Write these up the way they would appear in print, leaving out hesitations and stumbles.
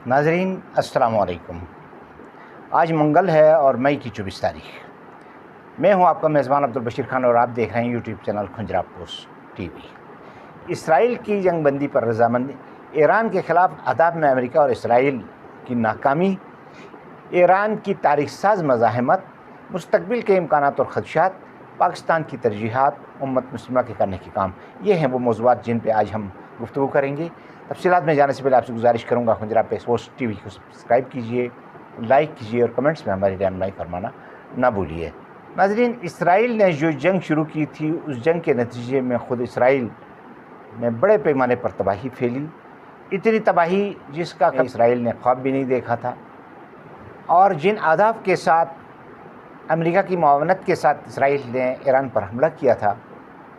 ناظرین السلام علیکم۔ آج منگل ہے اور مئی کی 24 تاریخ۔ میں ہوں آپ کا میزبان عبدالبشیر خان اور آپ دیکھ رہے ہیں یوٹیوب چینل کھنجرا پوسٹ ٹی وی۔ اسرائیل کی جنگ بندی پر رضامندی، ایران کے خلاف اہداف میں امریکہ اور اسرائیل کی ناکامی، ایران کی تاریخ ساز مزاحمت، مستقبل کے امکانات اور خدشات، پاکستان کی ترجیحات، امت مسلمہ کے کرنے کے کام، یہ ہیں وہ موضوعات جن پہ آج ہم گفتگو کریں گے۔ تفصیلات میں جانے سے پہلے آپ سے گزارش کروں گا کھنجرا پوسٹ ٹی وی کو سبسکرائب کیجئے، لائک کیجئے اور کمنٹس میں ہماری رہنمائی فرمانا نہ بھولیے۔ ناظرین، اسرائیل نے جو جنگ شروع کی تھی اس جنگ کے نتیجے میں خود اسرائیل میں بڑے پیمانے پر تباہی پھیلی، اتنی تباہی جس کا اسرائیل نے خواب بھی نہیں دیکھا تھا، اور جن اہداف کے ساتھ امریکہ کی معاونت کے ساتھ اسرائیل نے ایران پر حملہ کیا تھا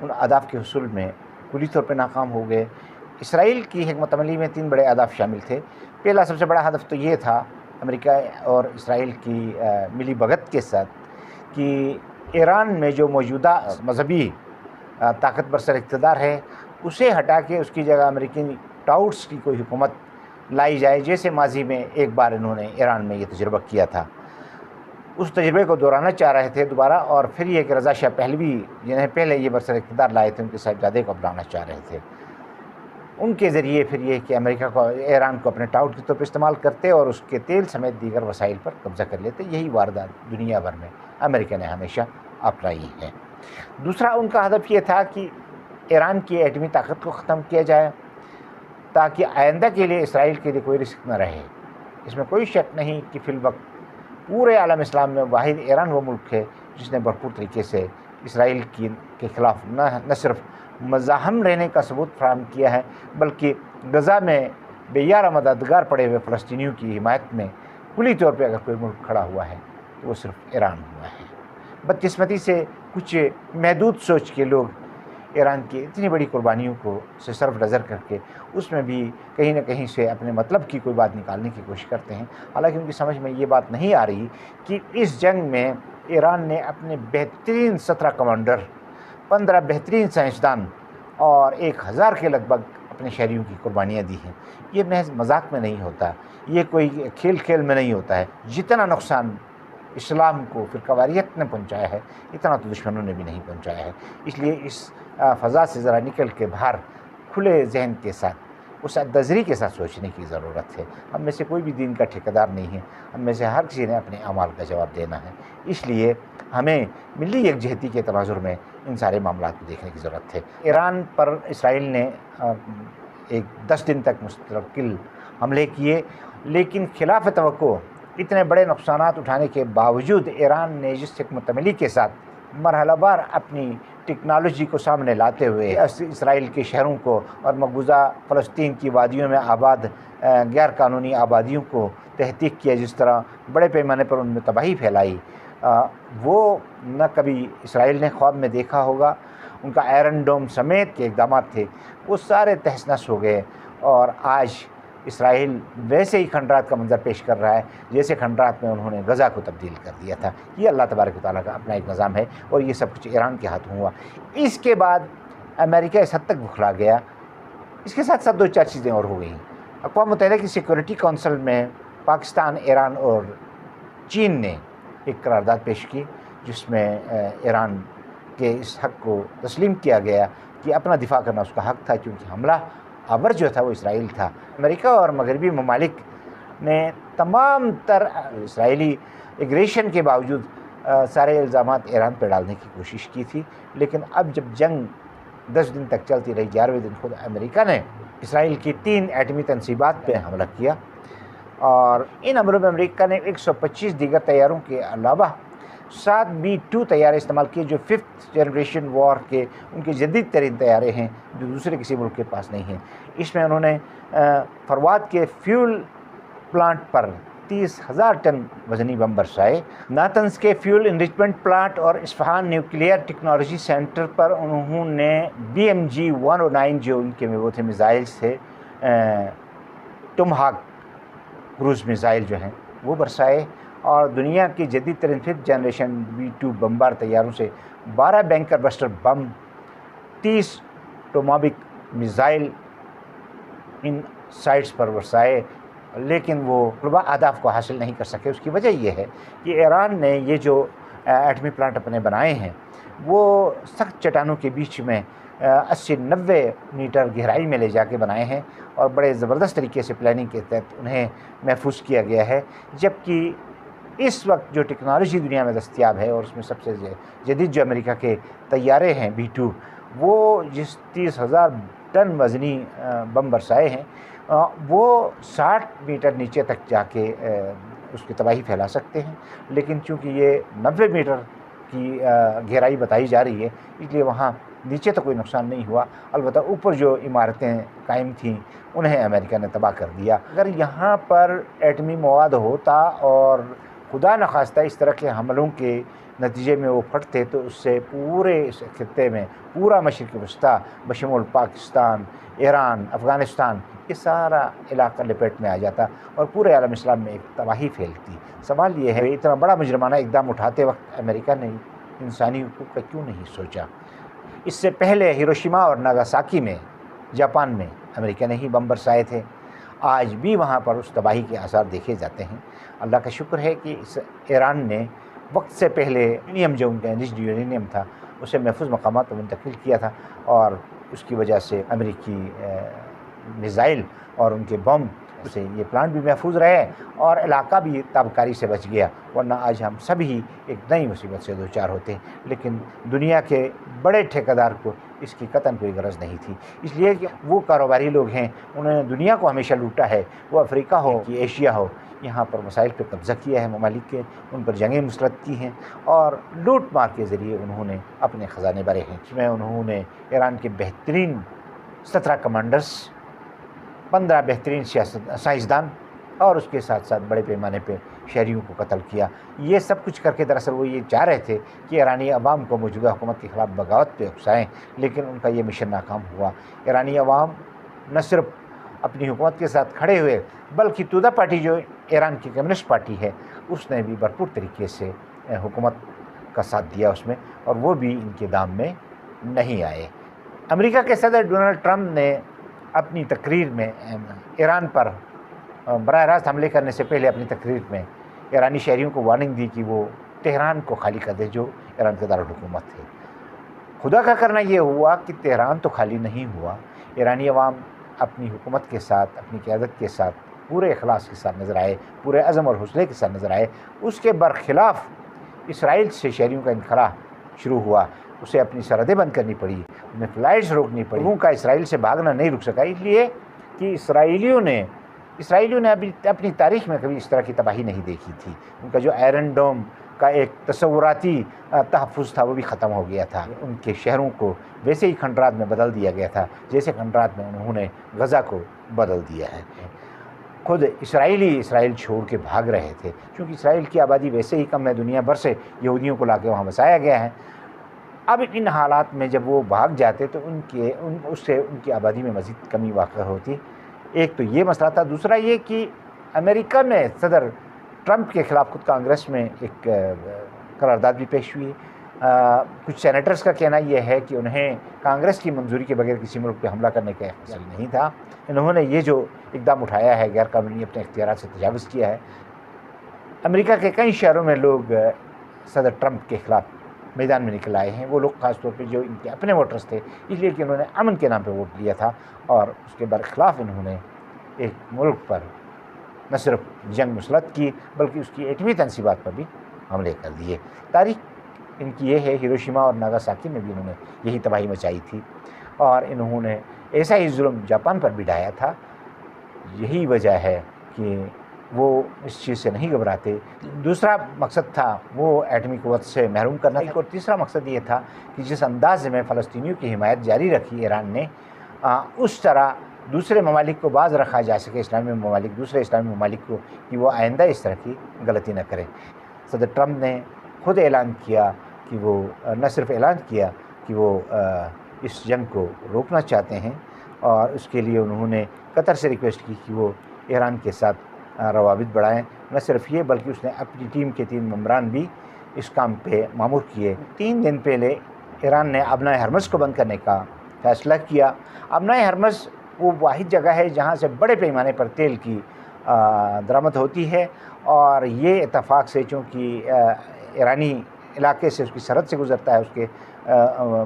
ان اہداف کے حصول میں کلی طور پہ ناکام ہو گئے۔ اسرائیل کی حکمت عملی میں 3 بڑے اہداف شامل تھے۔ پہلا سب سے بڑا ہدف تو یہ تھا امریکہ اور اسرائیل کی ملی بھگت کے ساتھ کہ ایران میں جو موجودہ مذہبی طاقت برسر اقتدار ہے اسے ہٹا کے اس کی جگہ امریکی ٹاؤٹس کی کوئی حکومت لائی جائے، جیسے ماضی میں ایک بار انہوں نے ایران میں یہ تجربہ کیا تھا۔ اس تجربے کو دہرانا چاہ رہے تھے دوبارہ، اور پھر یہ کہ رضا شاہ پہلوی جنہیں پہلے یہ برسر اقتدار لائے تھے ان کے صاحبزادے کو اپنانا چاہ رہے تھے، ان کے ذریعے پھر یہ کہ امریکہ کو ایران کو اپنے ٹاؤٹ کے طور پر استعمال کرتے اور اس کے تیل سمیت دیگر وسائل پر قبضہ کر لیتے۔ یہی واردات دنیا بھر میں امریکہ نے ہمیشہ اپنائی ہے۔ دوسرا ان کا ہدف یہ تھا کہ ایران کی ایٹمی طاقت کو ختم کیا جائے تاکہ آئندہ کے لیے اسرائیل کے لیے کوئی رسک نہ رہے۔ اس میں کوئی شک نہیں کہ فی الوقت پورے عالم اسلام میں واحد ایران وہ ملک ہے جس نے بھرپور طریقے سے اسرائیل کے خلاف نہ صرف مزاحم رہنے کا ثبوت فراہم کیا ہے بلکہ غزہ میں بے یارہ مددگار پڑے ہوئے فلسطینیوں کی حمایت میں کلی طور پہ اگر کوئی ملک کھڑا ہوا ہے تو وہ صرف ایران ہوا ہے۔ بدقسمتی سے کچھ محدود سوچ کے لوگ ایران کی اتنی بڑی قربانیوں کو سے صرف نظر کر کے اس میں بھی کہیں نہ کہیں سے اپنے مطلب کی کوئی بات نکالنے کی کوشش کرتے ہیں، حالانکہ ان کی سمجھ میں یہ بات نہیں آ رہی کہ اس جنگ میں ایران نے اپنے بہترین 17 کمانڈر، 15 بہترین سائنسدان اور 1000 کے لگ بھگ اپنے شہریوں کی قربانیاں دی ہیں۔ یہ محض مذاق میں نہیں ہوتا، یہ کوئی کھیل میں نہیں ہوتا ہے۔ جتنا نقصان اسلام کو فرقہ واریت نے پہنچایا ہے اتنا تو دشمنوں نے بھی نہیں پہنچایا ہے۔ اس لیے اس فضا سے ذرا نکل کے باہر کھلے ذہن کے ساتھ، اس عدازری کے ساتھ سوچنے کی ضرورت ہے۔ ہم میں سے کوئی بھی دین کا ٹھیکیدار نہیں ہے، ہم میں سے ہر کسی نے اپنے اعمال کا جواب دینا ہے۔ اس لیے ہمیں ملی یکجہتی کے تناظر میں ان سارے معاملات کو دیکھنے کی ضرورت ہے۔ ایران پر اسرائیل نے 10 دن تک مستقل حملے کیے، لیکن خلاف توقع اتنے بڑے نقصانات اٹھانے کے باوجود ایران نے جس حکمت عملی کے ساتھ مرحلہ وار اپنی ٹیکنالوجی کو سامنے لاتے ہوئے اسرائیل کے شہروں کو اور مقبوضہ فلسطین کی وادیوں میں آباد غیر قانونی آبادیوں کو تحقیق کیا، جس طرح بڑے پیمانے پر ان میں تباہی پھیلائی، وہ نہ کبھی اسرائیل نے خواب میں دیکھا ہوگا۔ ان کا آئرن ڈوم سمیت کے اقدامات تھے وہ سارے تہس نہس ہو گئے، اور آج اسرائیل ویسے ہی کھنڈرات کا منظر پیش کر رہا ہے جیسے کھنڈرات میں انہوں نے غزہ کو تبدیل کر دیا تھا۔ یہ اللہ تبارک و تعالیٰ کا اپنا ایک نظام ہے اور یہ سب کچھ ایران کے ہاتھوں ہوا۔ اس کے بعد امریکہ اس حد تک بکھلا گیا۔ اس کے ساتھ ساتھ 2-4 چیزیں اور ہو گئیں۔ اقوام متحدہ کی سیکورٹی کونسل میں پاکستان، ایران اور چین نے ایک قرارداد پیش کی جس میں ایران کے اس حق کو تسلیم کیا گیا کہ اپنا دفاع کرنا اس کا حق تھا، کیونکہ حملہ آور جو تھا وہ اسرائیل تھا۔ امریکہ اور مغربی ممالک نے تمام تر اسرائیلی ایگریشن کے باوجود سارے الزامات ایران پہ ڈالنے کی کوشش کی تھی، لیکن اب جب جنگ 10 دن تک چلتی رہی، 11ویں دن خود امریکہ نے اسرائیل کی 3 ایٹمی تنصیبات پہ حملہ کیا، اور ان حملوں میں امریکہ نے 125 دیگر طیاروں کے علاوہ 7 B-2 طیارے استعمال کیے جو 5th جنریشن وار کے ان کے جدید ترین طیارے ہیں جو دوسرے کسی ملک کے پاس نہیں ہیں۔ اس میں انہوں نے فروات کے فیول پلانٹ پر 30,000 ٹن وزنی بم برسائے، ناتنز کے فیول انریچمنٹ پلانٹ اور اصفہان نیوکلیئر ٹیکنالوجی سینٹر پر انہوں نے BMG-109 جو ان کے وہ تھے میزائلز تھے، ٹمہاک کروز میزائل جو ہیں وہ برسائے، اور دنیا کی جدید ترین 5th جنریشن B-2 بمبار طیاروں سے 12 بینکر بسٹر بم، 30 ٹوماہاک میزائل ان سائٹس پر برسائے، لیکن وہ طلباء اہداف کو حاصل نہیں کر سکے۔ اس کی وجہ یہ ہے کہ ایران نے یہ جو ایٹمی پلانٹ اپنے بنائے ہیں وہ سخت چٹانوں کے بیچ میں 80-90 میٹر گہرائی میں لے جا کے بنائے ہیں، اور بڑے زبردست طریقے سے پلاننگ کے تحت انہیں محفوظ کیا گیا ہے، جبکہ اس وقت جو ٹیکنالوجی دنیا میں دستیاب ہے، اور اس میں سب سے جدید جو امریکہ کے طیارے ہیں B-2، وہ جس 30,000 ٹن وزنی بم برسائے ہیں، وہ 60 میٹر نیچے تک جا کے اس کی تباہی پھیلا سکتے ہیں، لیکن چونکہ یہ 90 میٹر کی گہرائی بتائی جا رہی ہے، اس لیے وہاں نیچے تو کوئی نقصان نہیں ہوا، البتہ اوپر جو عمارتیں قائم تھیں انہیں امریکہ نے تباہ کر دیا۔ اگر یہاں پر ایٹمی مواد ہوتا اور خدا نخواستہ اس طرح کے حملوں کے نتیجے میں وہ پھٹتے، تو اس سے پورے اس خطے میں، پورا مشرق وسطیٰ بشمول پاکستان، ایران، افغانستان، یہ سارا علاقہ لپیٹ میں آ جاتا اور پورے عالم اسلام میں ایک تباہی پھیلتی۔ سوال یہ ہے، اتنا بڑا مجرمانہ اقدام اٹھاتے وقت امریکہ نے انسانی حقوق کا کیوں نہیں سوچا؟ اس سے پہلے ہیروشیما اور ناگاساکی میں، جاپان میں، امریکہ نے ہی بم برسائے تھے۔ آج بھی وہاں پر اس تباہی کے آثار دیکھے جاتے ہیں۔ اللہ کا شکر ہے کہ اس ایران نے وقت سے پہلے یورینیم، جو ان کا انرچڈ یورینیم تھا، اسے محفوظ مقامات پر منتقل کیا تھا، اور اس کی وجہ سے امریکی میزائل اور ان کے بم سے یہ پلانٹ بھی محفوظ رہے اور علاقہ بھی تابکاری سے بچ گیا، ورنہ آج ہم سبھی ایک نئی مصیبت سے دوچار ہوتے ہیں۔ لیکن دنیا کے بڑے ٹھیکیدار کو اس کی قطعاً کوئی غرض نہیں تھی، اس لیے کہ وہ کاروباری لوگ ہیں، انہوں نے دنیا کو ہمیشہ لوٹا ہے، وہ افریقہ ہو کہ ایشیا ہو، یہاں پر مسائل پہ قبضہ کیا ہے ممالک کے، ان پر جنگیں مسلط کی ہیں، اور لوٹ مار کے ذریعے انہوں نے اپنے خزانے بھرے ہیں۔ اس میں انہوں نے ایران کے بہترین 17 کمانڈرز، 15 بہترین سائنسدان، اور اس کے ساتھ ساتھ بڑے پیمانے پہ شہریوں کو قتل کیا۔ یہ سب کچھ کر کے دراصل وہ یہ چاہ رہے تھے کہ ایرانی عوام کو موجودہ حکومت کے خلاف بغاوت پہ اکسائیں، لیکن ان کا یہ مشن ناکام ہوا۔ ایرانی عوام نہ صرف اپنی حکومت کے ساتھ کھڑے ہوئے، بلکہ تودا پارٹی جو ایران کی کمیونسٹ پارٹی ہے، اس نے بھی بھرپور طریقے سے حکومت کا ساتھ دیا اس میں، اور وہ بھی ان کے دام میں نہیں آئے۔ امریکہ کے صدر ڈونلڈ ٹرمپ نے اپنی تقریر میں ایران پر براہ راست حملے کرنے سے پہلے اپنی تقریر میں ایرانی شہریوں کو وارننگ دی کہ وہ تہران کو خالی کر دے، جو ایران کا دارالحکومت ہے۔ خدا کا کرنا یہ ہوا کہ تہران تو خالی نہیں ہوا، ایرانی عوام اپنی حکومت کے ساتھ، اپنی قیادت کے ساتھ پورے اخلاص کے ساتھ نظر آئے، پورے عزم اور حوصلے کے ساتھ نظر آئے۔ اس کے برخلاف اسرائیل سے شہریوں کا انخلاء شروع ہوا، اسے اپنی سرحدیں بند کرنی پڑی، انہیں فلائٹس روکنی پڑی، لوگوں کا اسرائیل سے بھاگنا نہیں رک سکا، اس لیے کہ اسرائیلیوں نے ابھی اپنی تاریخ میں کبھی اس طرح کی تباہی نہیں دیکھی تھی۔ ان کا جو آئرن ڈوم کا ایک تصوراتی تحفظ تھا وہ بھی ختم ہو گیا تھا، ان کے شہروں کو ویسے ہی کھنڈرات میں بدل دیا گیا تھا جیسے کھنڈرات میں انہوں نے غزہ کو بدل دیا ہے۔ خود اسرائیل چھوڑ کے بھاگ رہے تھے، کیونکہ اسرائیل کی آبادی ویسے ہی کم ہے، دنیا بھر سے یہودیوں کو لا کے وہاں بسایا گیا ہے۔ اب ان حالات میں جب وہ بھاگ جاتے تو اس سے ان کی آبادی میں مزید کمی واقع ہوتی۔ ایک تو یہ مسئلہ تھا، دوسرا یہ کہ امریکہ میں صدر ٹرمپ کے خلاف خود کانگریس میں ایک قرارداد بھی پیش ہوئی۔ کچھ سینیٹرز کا کہنا یہ ہے کہ انہیں کانگریس کی منظوری کے بغیر کسی ملک پہ حملہ کرنے کا اختیار نہیں تھا۔ انہوں نے یہ جو اقدام اٹھایا ہے، غیر قانونی اپنے اختیارات سے تجاوز کیا ہے۔ امریکہ کے کئی شہروں میں لوگ صدر ٹرمپ کے خلاف میدان میں نکل آئے ہیں، وہ لوگ خاص طور پہ جو ان کے اپنے ووٹرز تھے، اس لیے کہ انہوں نے امن کے نام پہ ووٹ دیا تھا، اور اس کے برخلاف انہوں نے ایک ملک پر نہ صرف جنگ مسلط کی بلکہ اس کی ایٹمی تنصیبات پر بھی حملے کر دیے۔ تاریخ ان کی یہ ہے، ہیروشیما اور ناگاساکی میں بھی انہوں نے یہی تباہی مچائی تھی، اور انہوں نے ایسا ہی ظلم جاپان پر بھی ڈھایا تھا۔ یہی وجہ ہے کہ وہ اس چیز سے نہیں گھبراتے۔ دوسرا مقصد تھا وہ ایٹمی قوت سے محروم کرنا، اور تیسرا مقصد یہ تھا کہ جس انداز میں فلسطینیوں کی حمایت جاری رکھی ایران نے، اس طرح دوسرے ممالک کو باز رکھا جا سکے، دوسرے اسلامی ممالک کو، کہ وہ آئندہ اس طرح کی غلطی نہ کریں۔ صدر ٹرمپ نے خود اعلان کیا کہ وہ نہ صرف اعلان کیا کہ وہ اس جنگ کو روکنا چاہتے ہیں، اور اس کے لیے انہوں نے قطر سے ریکویسٹ کی کہ وہ ایران کے ساتھ روابط بڑھائیں۔ نہ صرف یہ بلکہ اس نے اپنی ٹیم کے 3 ممبران بھی اس کام پہ مامور کیے۔ 3 دن پہلے ایران نے ابنائے ہرمز کو بند کرنے کا فیصلہ کیا۔ ابنائے ہرمز وہ واحد جگہ ہے جہاں سے بڑے پیمانے پر تیل کی درآمد ہوتی ہے، اور یہ اتفاق سے چونکہ ایرانی علاقے سے، اس کی سرحد سے گزرتا ہے، اس کے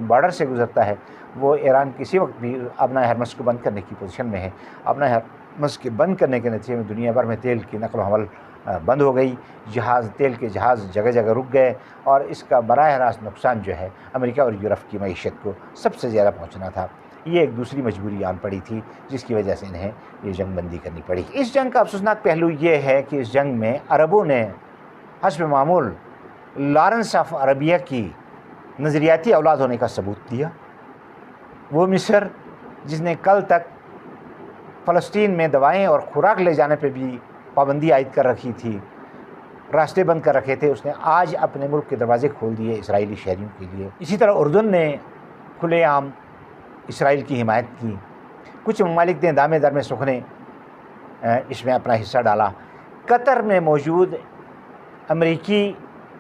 بارڈر سے گزرتا ہے، وہ ایران کسی وقت بھی ابنا ہرمس کو بند کرنے کی پوزیشن میں ہے۔ ابنا ہرمس کے بند کرنے کے نتیجے میں دنیا بھر میں تیل کی نقل و حمل بند ہو گئی، تیل کے جہاز جگہ جگہ رک گئے، اور اس کا براہ راست نقصان جو ہے امریکہ اور یورپ کی معیشت کو سب سے زیادہ پہنچنا تھا۔ یہ ایک دوسری مجبوری آن پڑی تھی جس کی وجہ سے انہیں یہ جنگ بندی کرنی پڑی۔ اس جنگ کا افسوسناک پہلو یہ ہے کہ اس جنگ میں عربوں نے حسب معمول لارنس آف عربیہ کی نظریاتی اولاد ہونے کا ثبوت دیا۔ وہ مصر جس نے کل تک فلسطین میں دوائیں اور خوراک لے جانے پہ بھی پابندی عائد کر رکھی تھی، راستے بند کر رکھے تھے، اس نے آج اپنے ملک کے دروازے کھول دیے اسرائیلی شہریوں کے لیے۔ اسی طرح اردن نے کھلے عام اسرائیل کی حمایت کی۔ کچھ ممالک نے دامے در میں سخنے اس میں اپنا حصہ ڈالا۔ قطر میں موجود امریکی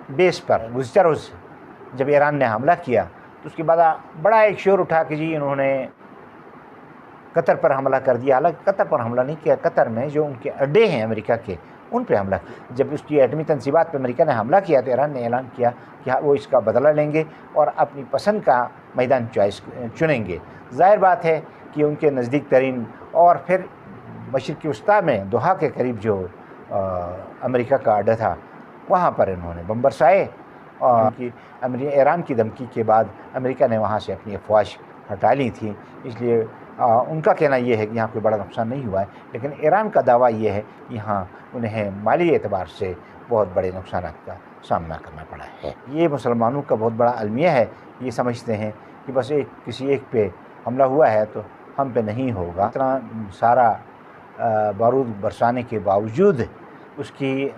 بیس پر گزشتہ روز جب ایران نے حملہ کیا تو اس کے بعد بڑا ایک شور اٹھا کہ جی انہوں نے قطر پر حملہ کر دیا۔ حالانکہ قطر پر حملہ نہیں کیا، قطر میں جو ان کے اڈے ہیں امریکہ کے ان پہ حملہ کیا۔ جب اس کی ایٹمی تنصیبات پہ امریکہ نے حملہ کیا تو ایران نے اعلان کیا کہ وہ اس کا بدلہ لیں گے اور اپنی پسند کا میدان چنیں گے۔ ظاہر بات ہے کہ ان کے نزدیک ترین، اور پھر مشرق وسطیٰ میں دوحہ کے قریب جو امریکہ کا اڈا تھا وہاں پر انہوں نے بم برسائے، اور ایران کی دھمکی کے بعد امریکہ نے وہاں سے اپنی افواج ہٹا لی تھی۔ اس لیے ان کا کہنا یہ ہے کہ یہاں کوئی بڑا نقصان نہیں ہوا ہے، لیکن ایران کا دعویٰ یہ ہے کہ یہاں انہیں مالی اعتبار سے بہت بڑے نقصانات کا سامنا کرنا پڑا ہے۔ یہ مسلمانوں کا بہت بڑا المیہ ہے، یہ سمجھتے ہیں کہ بس کسی ایک پہ حملہ ہوا ہے تو ہم پہ نہیں ہوگا۔ اتنا سارا بارود برسانے کے باوجود اس کی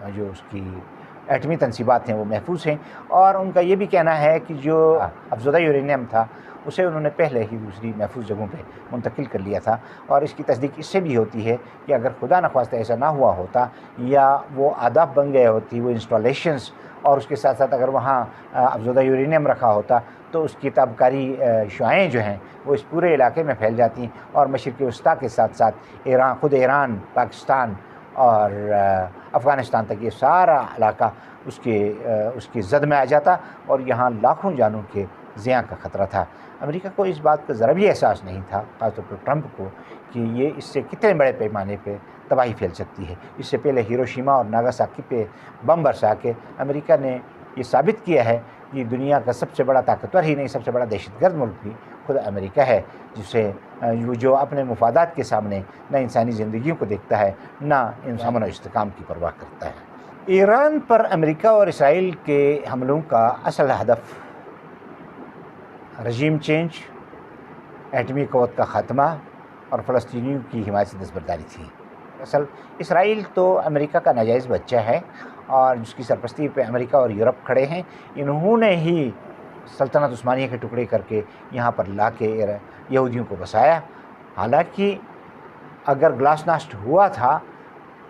ایٹمی تنصیبات ہیں وہ محفوظ ہیں، اور ان کا یہ بھی کہنا ہے کہ جو افزودہ یورینیم تھا اسے انہوں نے پہلے ہی دوسری محفوظ جگہوں پہ منتقل کر لیا تھا، اور اس کی تصدیق اس سے بھی ہوتی ہے کہ اگر خدا نخواستہ ایسا نہ ہوا ہوتا یا وہ آداب بن گئے ہوتی، وہ انسٹالیشنز، اور اس کے ساتھ ساتھ اگر وہاں افزودہ یورینیم رکھا ہوتا تو اس کی تابکاری شعاعیں جو ہیں وہ اس پورے علاقے میں پھیل جاتی، اور مشرق وسطیٰ کے ساتھ ساتھ ایران، پاکستان اور افغانستان تک یہ سارا علاقہ اس کی زد میں آ جاتا، اور یہاں لاکھوں جانوں کے زیاں کا خطرہ تھا۔ امریکہ کو اس بات کا ذرا بھی احساس نہیں تھا، خاص طور پر ٹرمپ کو، کہ یہ اس سے کتنے بڑے پیمانے پہ تباہی پھیل سکتی ہے۔ اس سے پہلے ہیروشیما اور ناگاساکی پہ بم برسا کے امریکہ نے یہ ثابت کیا ہے کہ دنیا کا سب سے بڑا طاقتور ہی نہیں، سب سے بڑا دہشت گرد ملک بھی خود امریکہ ہے، جو اپنے مفادات کے سامنے نہ انسانی زندگیوں کو دیکھتا ہے، نہ امن و استحکام کی پرواہ کرتا ہے۔ ایران پر امریکہ اور اسرائیل کے حملوں کا اصل ہدف رژیم چینج، ایٹمی قوت کا خاتمہ اور فلسطینیوں کی حمایت سے دستبرداری تھی۔ اسرائیل تو امریکہ کا ناجائز بچہ ہے، اور جس کی سرپرستی پہ امریکہ اور یورپ کھڑے ہیں۔ انہوں نے ہی سلطنت عثمانیہ کے ٹکڑے کر کے یہاں پر لا کے یہودیوں کو بسایا۔ حالانکہ اگر گلاس ناسٹ ہوا تھا،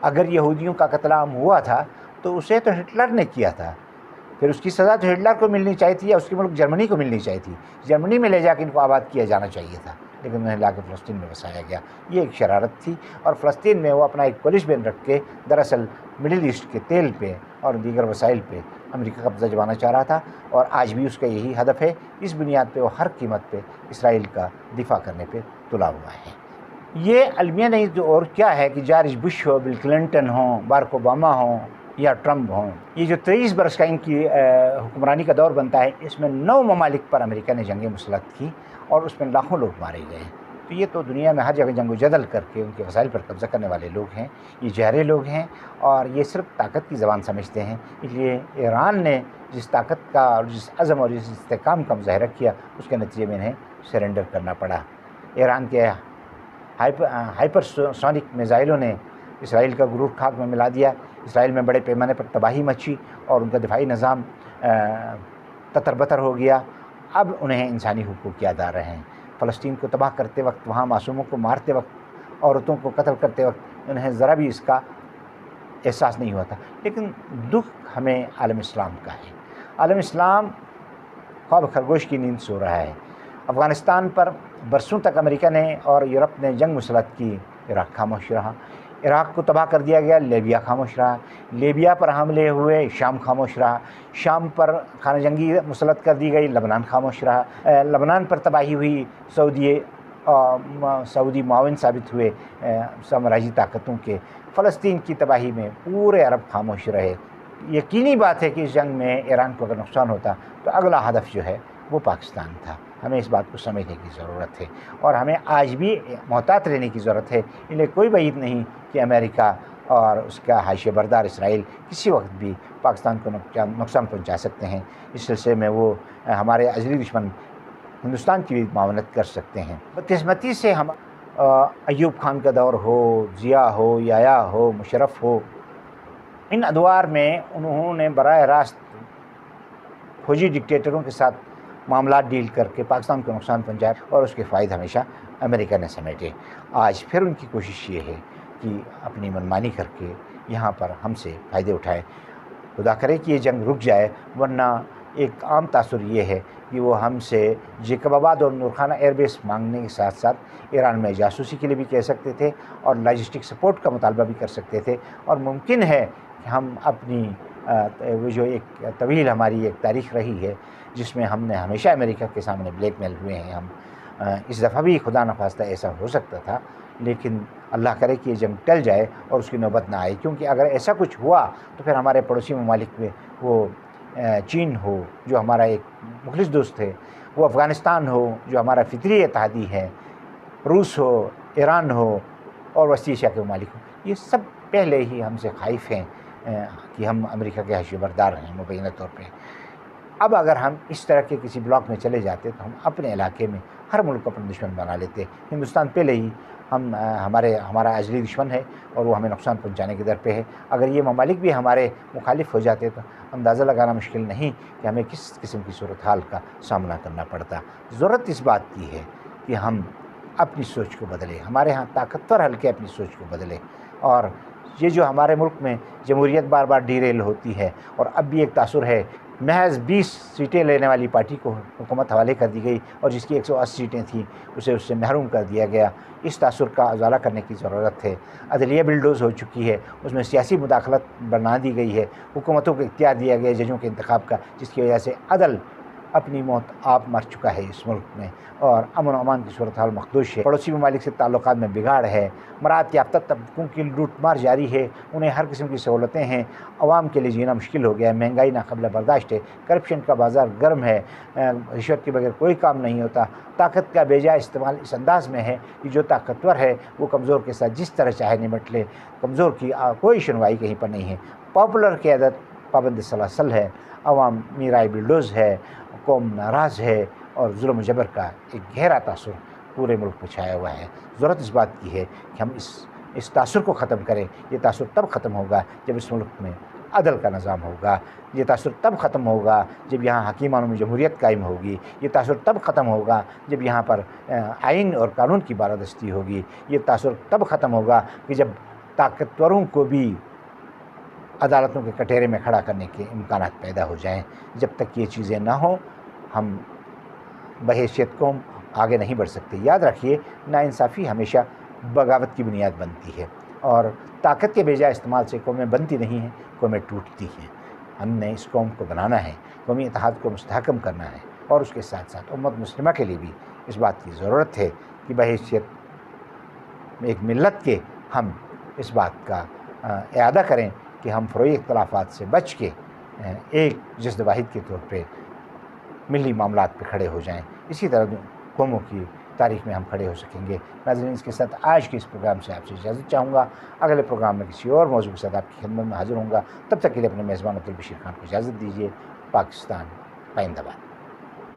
اگر یہودیوں کا قتل عام ہوا تھا تو اسے تو ہٹلر نے کیا تھا، پھر اس کی سزا تو ہٹلر کو ملنی چاہیے تھی، یا اس کے ملک جرمنی کو ملنی چاہیے تھی۔ جرمنی میں لے جا کے ان کو آباد کیا جانا چاہیے تھا، لیکن انہیں لا کے فلسطین میں بسایا گیا۔ یہ ایک شرارت تھی، اور فلسطین میں وہ اپنا ایک پولیس بین رکھ کے دراصل مڈل ایسٹ کے تیل پہ اور دیگر وسائل پہ امریکہ قبضہ جمانا چاہ رہا تھا، اور آج بھی اس کا یہی ہدف ہے۔ اس بنیاد پہ وہ ہر قیمت پہ اسرائیل کا دفاع کرنے پہ تلا ہوا ہے۔ یہ المیہ نہیں تو اور کیا ہے کہ جارج بش ہو، بل کلنٹن ہوں، بارک اوباما ہوں یا ٹرمپ ہوں، یہ جو 23 برس کا ان کی حکمرانی کا دور بنتا ہے، اس میں 9 ممالک پر امریکہ نے جنگیں مسلط کی، اور اس میں لاکھوں لوگ مارے گئے۔ تو یہ تو دنیا میں ہر جگہ جنگ و جدل کر کے ان کے وسائل پر قبضہ کرنے والے لوگ ہیں، یہ جہرے لوگ ہیں، اور یہ صرف طاقت کی زبان سمجھتے ہیں۔ اس لیے ایران نے جس طاقت کا اور جس عزم اور جس استحکام کا مظاہرہ کیا، اس کے نتیجے میں انہیں سرنڈر کرنا پڑا۔ ایران کے ہائپر سونک میزائلوں نے اسرائیل کا غرور خاک میں ملا دیا، اسرائیل میں بڑے پیمانے پر تباہی مچی، اور ان کا دفاعی نظام تتر بتر ہو گیا۔ اب انہیں انسانی حقوق یاد آ رہے ہیں۔ فلسطین کو تباہ کرتے وقت، وہاں معصوموں کو مارتے وقت، عورتوں کو قتل کرتے وقت انہیں ذرا بھی اس کا احساس نہیں ہوا تھا۔ لیکن دکھ ہمیں عالم اسلام کا ہے۔ عالم اسلام خواب خرگوش کی نیند سو رہا ہے۔ افغانستان پر برسوں تک امریکہ نے اور یورپ نے جنگ مسلط کی، عراق خاموش رہا۔ عراق کو تباہ کر دیا گیا، لیبیا خاموش رہا، لیبیا پر حملے ہوئے، شام خاموش رہا، شام پر خانہ جنگی مسلط کر دی گئی، لبنان خاموش رہا، لبنان پر تباہی ہوئی، سعودی معاون ثابت ہوئے سامراجی طاقتوں کے، فلسطین کی تباہی میں پورے عرب خاموش رہے۔ یقینی بات ہے کہ اس جنگ میں ایران کو اگر نقصان ہوتا تو اگلا ہدف جو ہے وہ پاکستان تھا۔ ہمیں اس بات کو سمجھنے کی ضرورت ہے اور ہمیں آج بھی محتاط رہنے کی ضرورت ہے۔ انہیں کوئی بعید نہیں کہ امریکہ اور اس کا حاشیہ بردار اسرائیل کسی وقت بھی پاکستان کو نقصان پہنچا سکتے ہیں۔ اس سلسلے میں وہ ہمارے ازلی دشمن ہندوستان کی بھی معاونت کر سکتے ہیں۔ بدقسمتی سے ہم ایوب خان کا دور ہو، ضیاء ہو، یحییٰ ہو، مشرف ہو، ان ادوار میں انہوں نے براہ راست فوجی ڈکٹیٹروں کے ساتھ معاملات ڈیل کر کے پاکستان کو نقصان پہنچایا اور اس کے فائدے ہمیشہ امریکہ نے سمیٹے۔ آج پھر ان کی کوشش یہ ہے کہ اپنی منمانی کر کے یہاں پر ہم سے فائدے اٹھائے۔ خدا کرے کہ یہ جنگ رک جائے، ورنہ ایک عام تاثر یہ ہے کہ وہ ہم سے جیکب آباد اور نورخانہ ایئر بیس مانگنے کے ساتھ ساتھ ایران میں جاسوسی کے لیے بھی کہہ سکتے تھے اور لاجسٹک سپورٹ کا مطالبہ بھی کر سکتے تھے، اور ممکن ہے کہ ہم اپنی وہ جو ایک طویل ہماری ایک تاریخ رہی ہے جس میں ہم نے ہمیشہ امریکہ کے سامنے بلیک میل ہوئے ہیں، ہم اس دفعہ بھی خدا نخواستہ ایسا ہو سکتا تھا، لیکن اللہ کرے کہ یہ جنگ ٹل جائے اور اس کی نوبت نہ آئے، کیونکہ اگر ایسا کچھ ہوا تو پھر ہمارے پڑوسی ممالک میں وہ چین ہو جو ہمارا ایک مخلص دوست ہے، وہ افغانستان ہو جو ہمارا فطری اتحادی ہے، روس ہو، ایران ہو اور وسطی ایشیا کے ممالک ہوں، یہ سب پہلے ہی ہم سے خائف ہیں کہ ہم امریکہ کے حاشیہ بردار ہیں مبینہ طور پہ۔ اب اگر ہم اس طرح کے کسی بلاک میں چلے جاتے تو ہم اپنے علاقے میں ہر ملک کو اپنا دشمن بنا لیتے۔ ہندوستان پہلے ہی ہمارا ازلی دشمن ہے اور وہ ہمیں نقصان پہنچانے کے در پہ ہے۔ اگر یہ ممالک بھی ہمارے مخالف ہو جاتے تو اندازہ لگانا مشکل نہیں کہ ہمیں کس قسم کی صورتحال کا سامنا کرنا پڑتا۔ ضرورت اس بات کی ہے کہ ہم اپنی سوچ کو بدلیں، ہمارے ہاں طاقتور حلقے اپنی سوچ کو بدلیں، اور یہ جو ہمارے ملک میں جمہوریت بار بار ڈیریل ہوتی ہے اور اب بھی ایک تاثر ہے، محض 20 سیٹیں لینے والی پارٹی کو حکومت حوالے کر دی گئی اور جس کی 180 سیٹیں تھیں اسے اس سے محروم کر دیا گیا۔ اس تاثر کا ازالہ کرنے کی ضرورت ہے۔ عدلیہ بلڈوز ہو چکی ہے، اس میں سیاسی مداخلت بنا دی گئی ہے، حکومتوں کو اختیار دیا گیا ججوں کے انتخاب کا، جس کی وجہ سے عدل اپنی موت آپ مر چکا ہے اس ملک میں، اور امن و امان کی صورتحال مخدوش ہے۔ پڑوسی ممالک سے تعلقات میں بگاڑ ہے، مراعات یافتہ طبقوں کی لوٹ مار جاری ہے، انہیں ہر قسم کی سہولتیں ہیں، عوام کے لیے جینا مشکل ہو گیا ہے، مہنگائی ناقابل برداشت ہے، کرپشن کا بازار گرم ہے، رشوت کے بغیر کوئی کام نہیں ہوتا، طاقت کا بے جا استعمال اس انداز میں ہے کہ جو طاقتور ہے وہ کمزور کے ساتھ جس طرح چاہے نمٹ لے، کمزور کی کوئی سنوائی کہیں پر نہیں ہے، پاپولر قیادت پابند سلاسل ہے، عوام میرائے بلڈوز ہے، قوم ناراض ہے، اور ظلم و جبر کا ایک گہرا تاثر پورے ملک پہ چھایا ہوا ہے۔ ضرورت اس بات کی ہے کہ ہم اس تاثر کو ختم کریں۔ یہ تاثر تب ختم ہوگا جب اس ملک میں عدل کا نظام ہوگا، یہ تاثر تب ختم ہوگا جب یہاں حکیمانوں میں جمہوریت قائم ہوگی، یہ تاثر تب ختم ہوگا جب یہاں پر آئین اور قانون کی بالادستی ہوگی، یہ تاثر تب ختم ہوگا کہ جب طاقتوروں کو بھی عدالتوں کے کٹہرے میں کھڑا کرنے کے امکانات پیدا ہو جائیں۔ جب تک یہ چیزیں نہ ہوں ہم بحیثیت قوم آگے نہیں بڑھ سکتے۔ یاد رکھیے، ناانصافی ہمیشہ بغاوت کی بنیاد بنتی ہے، اور طاقت کے بے جا استعمال سے قومیں بنتی نہیں ہیں، قومیں ٹوٹتی ہیں۔ ہم نے اس قوم کو بنانا ہے، قومی اتحاد کو مستحکم کرنا ہے، اور اس کے ساتھ ساتھ امت مسلمہ کے لیے بھی اس بات کی ضرورت ہے کہ بحیثیت ایک ملت کے ہم اس بات کا اعادہ کریں کہ ہم فروعی اختلافات سے بچ کے ایک جسد واحد کے طور پہ ملی معاملات پہ کھڑے ہو جائیں۔ اسی طرح قوموں کی تاریخ میں ہم کھڑے ہو سکیں گے۔ ناظرین، اس کے ساتھ آج کے اس پروگرام سے آپ سے اجازت چاہوں گا۔ اگلے پروگرام میں کسی اور موضوع کے ساتھ آپ کی خدمت میں حاضر ہوں گا۔ تب تک کے لیے اپنے میزبان عبدالبشیر خان کو اجازت دیجیے۔ پاکستان پائندہ باد۔